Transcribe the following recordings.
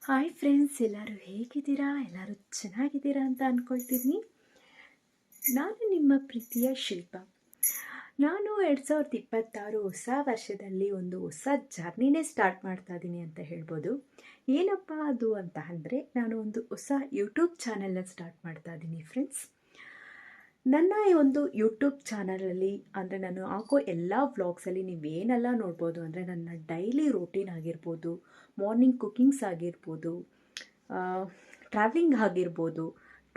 Hi friends, ಎಲ್ಲರೂ ಹೇಗಿದ್ದೀರಾ? ಎಲ್ಲರೂ ಚೆನ್ನಾಗಿದ್ದೀರಾ ಅಂತ ಅಂದ್ಕೊಳ್ತೀನಿ. ನಾನು ನಿಮ್ಮ ಪ್ರೀತಿಯ ಶಿಲ್ಪ. ನಾನು 2026 ಹೊಸ ವರ್ಷದಲ್ಲಿ ಒಂದು ಹೊಸ ಜರ್ನಿನೇ ಸ್ಟಾರ್ಟ್ ಮಾಡ್ತಾ ಇದ್ದೀನಿ ಅಂತ ಹೇಳ್ಬೋದು. ಏನಪ್ಪ ಅದು ಅಂತ ಅಂದರೆ, ನಾನು ಒಂದು ಹೊಸ ಯೂಟ್ಯೂಬ್ ಚಾನೆಲ್ನ ಸ್ಟಾರ್ಟ್ ಮಾಡ್ತಾ ಇದ್ದೀನಿ ಫ್ರೆಂಡ್ಸ್. ನನ್ನ ಈ ಒಂದು ಯೂಟ್ಯೂಬ್ ಚಾನಲಲ್ಲಿ ಅಂದರೆ ನಾನು ಹಾಕೋ ಎಲ್ಲ ವ್ಲಾಗ್ಸಲ್ಲಿ ನೀವೇನೆಲ್ಲ ನೋಡ್ಬೋದು ಅಂದರೆ, ನನ್ನ ಡೈಲಿ ರೂಟೀನ್ ಆಗಿರ್ಬೋದು, ಮಾರ್ನಿಂಗ್ ಕುಕ್ಕಿಂಗ್ಸ್ ಆಗಿರ್ಬೋದು, ಟ್ರಾವೆಲಿಂಗ್ ಆಗಿರ್ಬೋದು,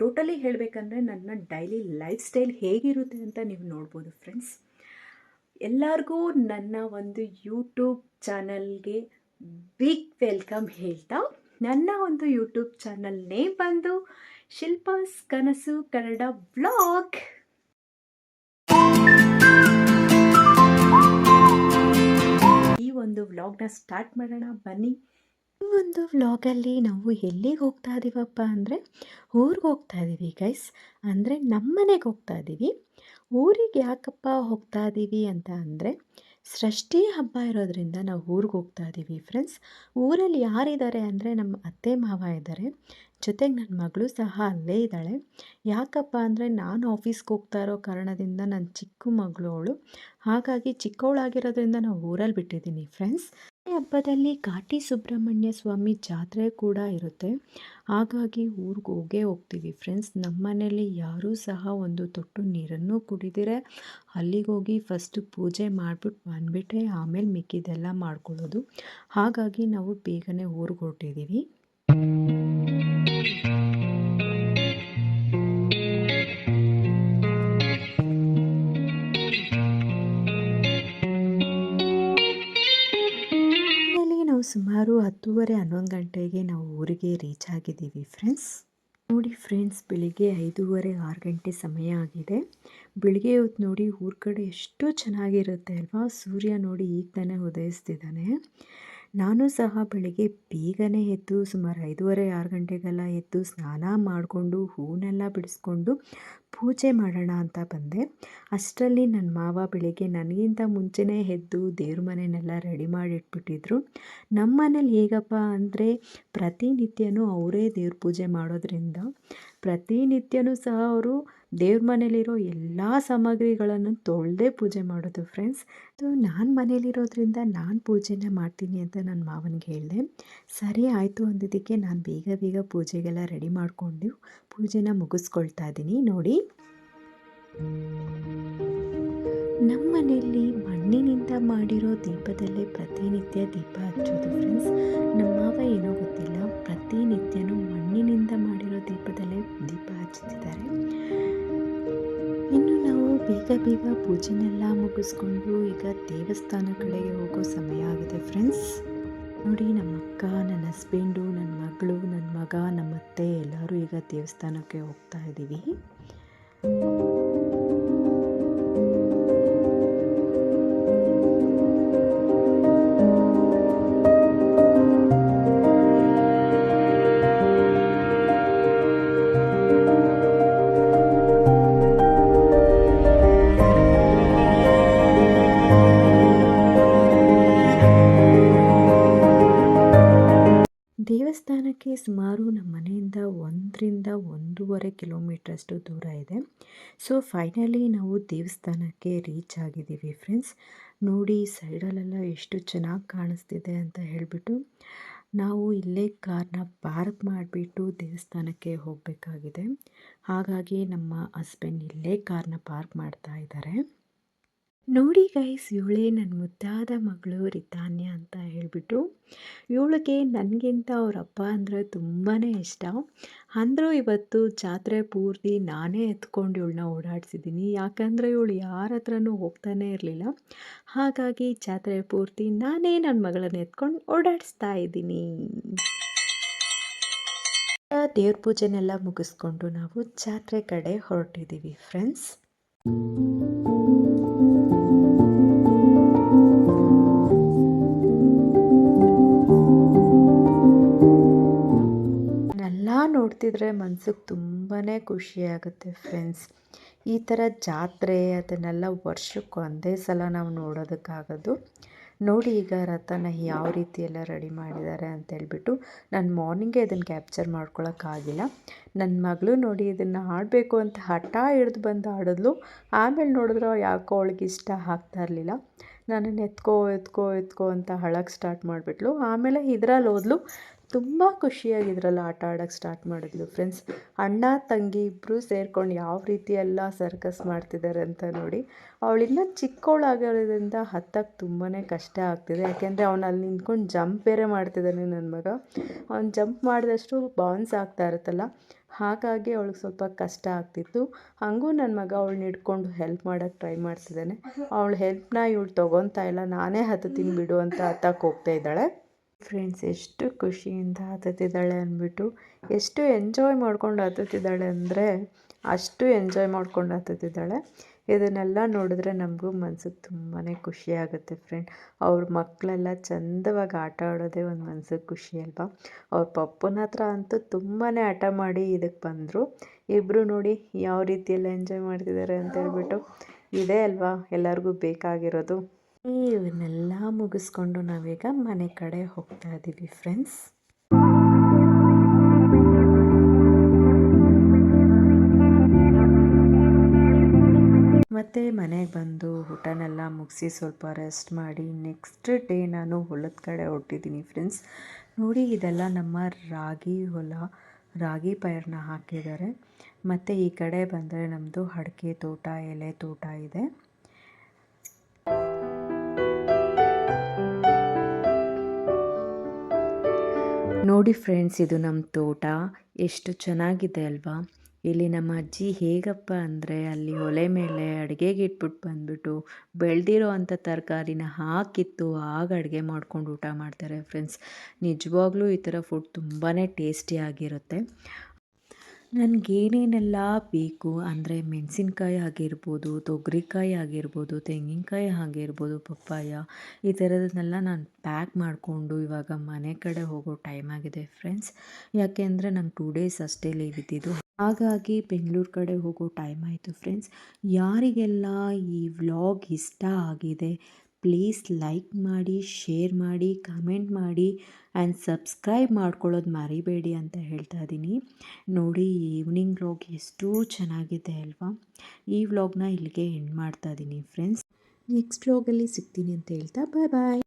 ಟೋಟಲಿ ಹೇಳಬೇಕಂದ್ರೆ ನನ್ನ ಡೈಲಿ ಲೈಫ್ ಸ್ಟೈಲ್ ಹೇಗಿರುತ್ತೆ ಅಂತ ನೀವು ನೋಡ್ಬೋದು ಫ್ರೆಂಡ್ಸ್. ಎಲ್ಲರಿಗೂ ನನ್ನ ಒಂದು ಯೂಟ್ಯೂಬ್ ಚಾನಲ್ಗೆ ಬಿಗ್ ವೆಲ್ಕಮ್ ಹೇಳ್ತಾ, ನನ್ನ ಒಂದು ಯೂಟ್ಯೂಬ್ ಚಾನಲ್ ನೇಮ್ ಬಂದು ಶಿಲ್ಪಾಸ್ ಕನಸು ಕನ್ನಡ ಬ್ಲಾಗ್. ಈ ಒಂದು ವ್ಲಾಗ್ನ ಸ್ಟಾರ್ಟ್ ಮಾಡೋಣ ಬನ್ನಿ. ಈ ಒಂದು ವ್ಲಾಗಲ್ಲಿ ನಾವು ಎಲ್ಲಿಗೆ ಹೋಗ್ತಾ ಇದ್ದೀವಪ್ಪ ಅಂದರೆ, ಊರಿಗೆ ಹೋಗ್ತಾ ಇದ್ದೀವಿ ಗೈಸ್. ಅಂದರೆ ನಮ್ಮ ಮನೆಗೆ ಹೋಗ್ತಾ ಇದ್ದೀವಿ. ಊರಿಗೆ ಯಾಕಪ್ಪ ಹೋಗ್ತಾ ಇದ್ದೀವಿ ಅಂತ ಅಂದರೆ, ಷಷ್ಠಿ ಹಬ್ಬ ಇರೋದ್ರಿಂದ ನಾವು ಊರಿಗೆ ಹೋಗ್ತಾ ಇದ್ದೀವಿ ಫ್ರೆಂಡ್ಸ್. ಊರಲ್ಲಿ ಯಾರಿದ್ದಾರೆ ಅಂದರೆ, ನಮ್ಮ ಅತ್ತೆ ಮಾವ ಇದ್ದಾರೆ, ಜೊತೆಗೆ ನನ್ನ ಮಗಳು ಸಹ ಅಲ್ಲೇ ಇದ್ದಾಳೆ. ಯಾಕಪ್ಪ ಅಂದರೆ, ನಾನು ಆಫೀಸ್ಗೆ ಹೋಗ್ತಾ ಇರೋ ಕಾರಣದಿಂದ ನನ್ನ ಚಿಕ್ಕ ಮಗಳು ಅವಳು, ಹಾಗಾಗಿ ಚಿಕ್ಕವಳಾಗಿರೋದ್ರಿಂದ ನಾವು ಊರಲ್ಲಿ ಬಿಟ್ಟಿದ್ದೀನಿ ಫ್ರೆಂಡ್ಸ್. ಈ ಹಬ್ಬದಲ್ಲಿ ಘಾಟಿ ಸುಬ್ರಹ್ಮಣ್ಯ ಸ್ವಾಮಿ ಜಾತ್ರೆ ಕೂಡ ಇರುತ್ತೆ, ಹಾಗಾಗಿ ಊರಿಗೆ ಹೋಗ್ತೀವಿ ಫ್ರೆಂಡ್ಸ್. ನಮ್ಮ ಮನೇಲಿ ಯಾರೂ ಸಹ ಒಂದು ತೊಟ್ಟು ನೀರನ್ನು ಕುಡಿದಿರೆ ಅಲ್ಲಿಗೆ ಹೋಗಿ ಫಸ್ಟು ಪೂಜೆ ಮಾಡಿಬಿಟ್ಟು ಬಂದುಬಿಟ್ರೆ ಆಮೇಲೆ ಮಿಕ್ಕಿದೆಲ್ಲ ಮಾಡ್ಕೊಳ್ಳೋದು. ಹಾಗಾಗಿ ನಾವು ಬೇಗನೆ ಊರಿಗೆ ಹೊರಟಿದ್ದೀವಿ. ಸುಮಾರು 10:30-11 ಗಂಟೆಗೆ ನಾವು ಊರಿಗೆ ರೀಚ್ ಆಗಿದ್ದೀವಿ ಫ್ರೆಂಡ್ಸ್. ನೋಡಿ ಫ್ರೆಂಡ್ಸ್, ಬೆಳಿಗ್ಗೆ 5:30-6 ಗಂಟೆ ಸಮಯ ಆಗಿದೆ. ಬೆಳಿಗ್ಗೆ ಹೊತ್ತು ನೋಡಿ ಊರ ಕಡೆ ಎಷ್ಟು ಚೆನ್ನಾಗಿರುತ್ತೆ ಅಲ್ವಾ. ಸೂರ್ಯ ನೋಡಿ ಈಗ ತಾನೇ ಉದಯಿಸ್ತಿದ್ದಾನೆ. ನಾನು ಸಹ ಬೆಳಿಗ್ಗೆ ಬೇಗನೆ ಎದ್ದು ಸುಮಾರು 5:30-6 ಗಂಟೆಗೆಲ್ಲ ಎದ್ದು ಸ್ನಾನ ಮಾಡಿಕೊಂಡು ಹೂನೆಲ್ಲ ಬಿಡಿಸ್ಕೊಂಡು ಪೂಜೆ ಮಾಡೋಣ ಅಂತ ಬಂದೆ. ಅಷ್ಟರಲ್ಲಿ ನನ್ನ ಮಾವ ಬೆಳಿಗ್ಗೆ ನನಗಿಂತ ಮುಂಚೆನೇ ಎದ್ದು ದೇವ್ರ ಮನೆಯನ್ನೆಲ್ಲ ರೆಡಿ ಮಾಡಿ ಇಟ್ಬಿಟ್ಟಿದ್ರು. ನಮ್ಮ ಮನೇಲಿ ಹೇಗಪ್ಪ ಅಂದರೆ, ಪ್ರತಿನಿತ್ಯನೂ ಅವರೇ ದೇವ್ರ ಪೂಜೆ ಮಾಡೋದ್ರಿಂದ ಪ್ರತಿನಿತ್ಯನೂ ಸಹ ಅವರು ದೇವ್ರ ಮನೇಲಿರೋ ಎಲ್ಲ ಸಾಮಗ್ರಿಗಳನ್ನು ತೊಳೆದೇ ಪೂಜೆ ಮಾಡೋದು ಫ್ರೆಂಡ್ಸ್. ನಾನು ಮನೇಲಿರೋದ್ರಿಂದ ನಾನು ಪೂಜೆನ ಮಾಡ್ತೀನಿ ಅಂತ ನನ್ನ ಮಾವನಿಗೆ ಹೇಳಿದೆ. ಸರಿ ಆಯಿತು ಅಂದಿದ್ದಕ್ಕೆ ನಾನು ಬೇಗ ಪೂಜೆಗೆಲ್ಲ ರೆಡಿ ಮಾಡಿಕೊಂಡು ಪೂಜೆನ ಮುಗಿಸ್ಕೊಳ್ತಾ ಇದ್ದೀನಿ. ನೋಡಿ, ನಮ್ಮ ಮನೆಯಲ್ಲಿ ಮಣ್ಣಿನಿಂದ ಮಾಡಿರೋ ದೀಪದಲ್ಲೇ ಪ್ರತಿನಿತ್ಯ ದೀಪ ಹಚ್ಚೋದು ಫ್ರೆಂಡ್ಸ್. ನಮ್ಮ ಮಾವ ಏನೋ ಗೊತ್ತಿಲ್ಲ, ಪ್ರತಿನಿತ್ಯನೂ ಮಣ್ಣಿನಿಂದ ಮಾಡಿರೋ ದೀಪದಲ್ಲೇ ದೀಪ ಹಚ್ಚುತ್ತಿದ್ದಾರೆ. ಇನ್ನು ನಾವು ಬೇಗ ಪೂಜೆನೆಲ್ಲ ಮುಗಿಸ್ಕೊಂಡು ಈಗ ದೇವಸ್ಥಾನ ಕಡೆಗೆ ಹೋಗೋ ಸಮಯ ಆಗಿದೆ ಫ್ರೆಂಡ್ಸ್. ನೋಡಿ, ನಮ್ಮ ಅಕ್ಕ, ನನ್ನ ಹಸ್ಬೆಂಡು, ನನ್ನ ಮಗಳು, ನನ್ನ ಮಗ, ನಮ್ಮ ಅತ್ತೆ ಎಲ್ಲರೂ ಈಗ ದೇವಸ್ಥಾನಕ್ಕೆ ಹೋಗ್ತಾ ಇದ್ದೀವಿ. ದೇವಸ್ಥಾನಕ್ಕೆ ಸುಮಾರು ನಮ್ಮ ಮನೆಯಿಂದ 1-1.5 ಕಿಲೋಮೀಟ್ರಷ್ಟು ದೂರ ಇದೆ. ಸೊ ಫೈನಲಿ ನಾವು ದೇವಸ್ಥಾನಕ್ಕೆ ರೀಚ್ ಆಗಿದ್ದೀವಿ ಫ್ರೆಂಡ್ಸ್. ನೋಡಿ, ಸೈಡಲ್ಲೆಲ್ಲ ಎಷ್ಟು ಚೆನ್ನಾಗಿ ಕಾಣಿಸ್ತಿದೆ ಅಂತ ಹೇಳಿಬಿಟ್ಟು ನಾವು ಇಲ್ಲೇ ಕಾರ್ನ ಪಾರ್ಕ್ ಮಾಡಿಬಿಟ್ಟು ದೇವಸ್ಥಾನಕ್ಕೆ ಹೋಗಬೇಕಾಗಿದೆ. ಹಾಗಾಗಿ ನಮ್ಮ ಹಸ್ಬೆಂಡ್ ಇಲ್ಲೇ ಕಾರ್ನ ಪಾರ್ಕ್ ಮಾಡ್ತಾ ಇದ್ದಾರೆ. ನೋಡಿ ಗೈಸ್, ಇವಳೇ ನನ್ನ ಮುದ್ದಾದ ಮಗಳು ರಿತಾನ್ಯ ಅಂತ ಹೇಳಿಬಿಟ್ಟು. ಇವಳಿಗೆ ನನಗಿಂತ ಅವ್ರ ಅಪ್ಪ ಅಂದರೆ ತುಂಬಾ ಇಷ್ಟ. ಅಂದರೂ ಇವತ್ತು ಜಾತ್ರೆ ಪೂರ್ತಿ ನಾನೇ ಎತ್ಕೊಂಡು ಇವಳನ್ನ ಓಡಾಡಿಸಿದ್ದೀನಿ. ಯಾಕಂದರೆ ಇವಳು ಯಾರ ಹತ್ರನೂ ಹೋಗ್ತಾನೇ ಇರಲಿಲ್ಲ. ಹಾಗಾಗಿ ಜಾತ್ರೆ ಪೂರ್ತಿ ನಾನೇ ನನ್ನ ಮಗಳನ್ನು ಎತ್ಕೊಂಡು ಓಡಾಡಿಸ್ತಾ ಇದ್ದೀನಿ. ದೇವ್ರ ಪೂಜೆನೆಲ್ಲ ಮುಗಿಸ್ಕೊಂಡು ನಾವು ಜಾತ್ರೆ ಕಡೆ ಹೊರಟಿದ್ದೀವಿ ಫ್ರೆಂಡ್ಸ್. ನೋಡ್ತಿದ್ರೆ ಮನ್ಸಿಗೆ ತುಂಬಾ ಖುಷಿಯಾಗುತ್ತೆ ಫ್ರೆಂಡ್ಸ್. ಈ ಥರ ಜಾತ್ರೆ ಅದನ್ನೆಲ್ಲ ವರ್ಷಕ್ಕೆ ಒಂದೇ ಸಲ ನಾವು ನೋಡೋದಕ್ಕಾಗೋದು. ನೋಡಿ ಈಗ ರಥನ ಯಾವ ರೀತಿ ಎಲ್ಲ ರೆಡಿ ಮಾಡಿದ್ದಾರೆ ಅಂತೇಳ್ಬಿಟ್ಟು ನಾನು ಮಾರ್ನಿಂಗೇ ಇದನ್ನು ಕ್ಯಾಪ್ಚರ್ ಮಾಡ್ಕೊಳಕ್ಕಾಗಿಲ್ಲ. ನನ್ನ ಮಗಳು ನೋಡಿ ಇದನ್ನು ಆಡಬೇಕು ಅಂತ ಹಠ ಹಿಡ್ದು ಬಂದು ಆಡಿದ್ಲು. ಆಮೇಲೆ ನೋಡಿದ್ರೆ ಯಾಕೋ ಅವಳಿಗೆ ಇಷ್ಟ ಆಗ್ತಾ ಇರಲಿಲ್ಲ. ನನ್ನನ್ನು ಎತ್ಕೋ ಎತ್ಕೋ ಎತ್ಕೋ ಅಂತ ಅಳಕ್ಕೆ ಸ್ಟಾರ್ಟ್ ಮಾಡಿಬಿಟ್ಲು. ಆಮೇಲೆ ಇದ್ರಲ್ಲಿ ಹೋದ್ಲು. ತುಂಬ ಖುಷಿಯಾಗಿ ಇದರಲ್ಲಿ ಆಟ ಆಡೋಕ್ಕೆ ಸ್ಟಾರ್ಟ್ ಮಾಡಿದ್ಲು ಫ್ರೆಂಡ್ಸ್. ಅಣ್ಣ ತಂಗಿ ಇಬ್ಬರು ಸೇರ್ಕೊಂಡು ಯಾವ ರೀತಿ ಎಲ್ಲ ಸರ್ಕಸ್ ಮಾಡ್ತಿದ್ದಾರೆ ಅಂತ ನೋಡಿ. ಅವಳಿನ್ನೂ ಚಿಕ್ಕವಳಾಗಿರೋದ್ರಿಂದ ಹತ್ತಕ್ಕೆ ತುಂಬಾ ಕಷ್ಟ ಆಗ್ತಿದೆ. ಯಾಕೆಂದರೆ ಅವನು ಅಲ್ಲಿ ನಿಂತ್ಕೊಂಡು ಜಂಪ್ ಬೇರೆ ಮಾಡ್ತಿದ್ದಾನೆ ನನ್ನ ಮಗ. ಅವ್ನು ಜಂಪ್ ಮಾಡಿದಷ್ಟು ಬೌನ್ಸ್ ಆಗ್ತಾ ಇರುತ್ತಲ್ಲ, ಹಾಗಾಗಿ ಅವಳಿಗೆ ಸ್ವಲ್ಪ ಕಷ್ಟ ಆಗ್ತಿತ್ತು. ಹಾಗೂ ನನ್ನ ಮಗ ಅವಳನ್ನ ಹಿಡ್ಕೊಂಡು ಹೆಲ್ಪ್ ಮಾಡೋಕ್ಕೆ ಟ್ರೈ ಮಾಡ್ತಿದ್ದಾನೆ. ಅವಳ ಹೆಲ್ಪ್ನ ಇವಳು ತೊಗೊತಾ ಇಲ್ಲ. ನಾನೇ ಹತ್ತುತ್ತೀನಿ ಬಿಡು ಅಂತ ಹತ್ತಕ್ಕೆ ಹೋಗ್ತಾ ಇದ್ದಾಳೆ. ಫ್ರೆಂಡ್ಸ್ ಎಷ್ಟು ಖುಷಿಯಿಂದ ಹತ್ತುತ್ತಿದ್ದಾಳೆ ಅಂದ್ಬಿಟ್ಟು, ಎಷ್ಟು ಎಂಜಾಯ್ ಮಾಡ್ಕೊಂಡು ಹತ್ತುತ್ತಿದ್ದಾಳೆ ಅಂದರೆ ಅಷ್ಟು ಎಂಜಾಯ್ ಮಾಡ್ಕೊಂಡು ಹತ್ತುತ್ತಿದ್ದಾಳೆ. ಇದನ್ನೆಲ್ಲ ನೋಡಿದ್ರೆ ನಮಗೂ ಮನ್ಸಿಗೆ ತುಂಬಾ ಖುಷಿ ಆಗುತ್ತೆ ಫ್ರೆಂಡ್. ಅವ್ರ ಮಕ್ಕಳೆಲ್ಲ ಚಂದವಾಗಿ ಆಟ ಆಡೋದೇ ಒಂದು ಮನ್ಸಿಗೆ ಖುಷಿ ಅಲ್ವಾ. ಅವ್ರ ಪಪ್ಪನ ಹತ್ರ ಅಂತೂ ತುಂಬಾ ಹಠ ಮಾಡಿ ಇದಕ್ಕೆ ಬಂದರು. ಇಬ್ಬರು ನೋಡಿ ಯಾವ ರೀತಿಯೆಲ್ಲ ಎಂಜಾಯ್ ಮಾಡ್ತಿದ್ದಾರೆ ಅಂತೇಳ್ಬಿಟ್ಟು. ಇದೇ ಅಲ್ವಾ ಎಲ್ಲರಿಗೂ ಬೇಕಾಗಿರೋದು. ಇವನ್ನೆಲ್ಲ ಮುಗಿಸ್ಕೊಂಡು ನಾವೀಗ ಮನೆ ಕಡೆ ಹೋಗ್ತಾ ಇದ್ದೀವಿ ಫ್ರೆಂಡ್ಸ್. ಮತ್ತು ಮನೆಗೆ ಬಂದು ಊಟನೆಲ್ಲ ಮುಗಿಸಿ ಸ್ವಲ್ಪ ರೆಸ್ಟ್ ಮಾಡಿ ನೆಕ್ಸ್ಟ್ ಡೇ ನಾನು ಹೊಲದ ಕಡೆ ಹೊರಟಿದ್ದೀನಿ ಫ್ರೆಂಡ್ಸ್. ನೋಡಿ ಇದೆಲ್ಲ ನಮ್ಮ ರಾಗಿ ಹೊಲ, ರಾಗಿ ಪೈರನ್ನ ಹಾಕಿದ್ದಾರೆ. ಮತ್ತು ಈ ಕಡೆ ಬಂದರೆ ನಮ್ಮದು ಅಡಿಕೆ ತೋಟ, ಎಲೆ ತೋಟ ಇದೆ. ನೋಡಿ ಫ್ರೆಂಡ್ಸ್, ಇದು ನಮ್ಮ ತೋಟ ಎಷ್ಟು ಚೆನ್ನಾಗಿದೆ ಅಲ್ವಾ. ಇಲ್ಲಿ ನಮ್ಮ ಅಜ್ಜಿ ಹೇಗಪ್ಪ ಅಂದರೆ ಅಲ್ಲಿ ಒಲೆ ಮೇಲೆ ಅಡುಗೆಗೆ ಇಟ್ಬಿಟ್ಟು ಬಂದುಬಿಟ್ಟು ಬೆಳೆದಿರೋ ಅಂಥ ತರಕಾರಿನ ಹಾಕಿತ್ತು ಆಗ ಅಡುಗೆ ಮಾಡ್ಕೊಂಡು ಊಟ ಮಾಡ್ತಾರೆ ಫ್ರೆಂಡ್ಸ್. ನಿಜವಾಗ್ಲೂ ಈ ಥರ ಫುಡ್ ತುಂಬಾ ಟೇಸ್ಟಿಯಾಗಿರುತ್ತೆ. ನನಗೇನೇನೆಲ್ಲ ಬೇಕು ಅಂದರೆ ಮೆಣಸಿನ್ಕಾಯಿ ಆಗಿರ್ಬೋದು, ತೊಗರಿಕಾಯಿ ಆಗಿರ್ಬೋದು, ತೆಂಗಿನಕಾಯಿ ಆಗಿರ್ಬೋದು, ಪಪ್ಪಾಯ, ಈ ಥರದನ್ನೆಲ್ಲ ನಾನು ಪ್ಯಾಕ್ ಮಾಡಿಕೊಂಡು ಇವಾಗ ಮನೆ ಕಡೆ ಹೋಗೋ ಟೈಮ್ ಆಗಿದೆ ಫ್ರೆಂಡ್ಸ್. ಯಾಕೆಂದರೆ ನಂಗೆ 2 ಡೇಸ್ ಅಷ್ಟೇ ಲೀವ್ ಇದ್ದಿದ್ದು, ಹಾಗಾಗಿ ಬೆಂಗಳೂರು ಕಡೆ ಹೋಗೋ ಟೈಮ್ ಆಯಿತು ಫ್ರೆಂಡ್ಸ್. ಯಾರಿಗೆಲ್ಲ ಈ ವ್ಲಾಗ್ ಇಷ್ಟ ಆಗಿದೆ ಪ್ಲೀಸ್ ಲೈಕ್ ಮಾಡಿ, ಶೇರ್ ಮಾಡಿ, ಕಮೆಂಟ್ ಮಾಡಿ ಆ್ಯಂಡ್ ಸಬ್ಸ್ಕ್ರೈಬ್ ಮಾಡ್ಕೊಳ್ಳೋದು ಮರಿಬೇಡಿ ಅಂತ ಹೇಳ್ತಾ ಇದ್ದೀನಿ. ನೋಡಿ ಈವ್ನಿಂಗ್ ವ್ಲಾಗ್ ಎಷ್ಟು ಚೆನ್ನಾಗಿದೆ ಅಲ್ವಾ. ಈ ವ್ಲಾಗ್ನ ಇಲ್ಲಿಗೆ ಎಂಡ್ ಮಾಡ್ತಾ ಇದ್ದೀನಿ ಫ್ರೆಂಡ್ಸ್. ನೆಕ್ಸ್ಟ್ ವ್ಲಾಗಲ್ಲಿ ಸಿಗ್ತೀನಿ ಅಂತ ಹೇಳ್ತಾ ಬಾಯ್ ಬಾಯ್.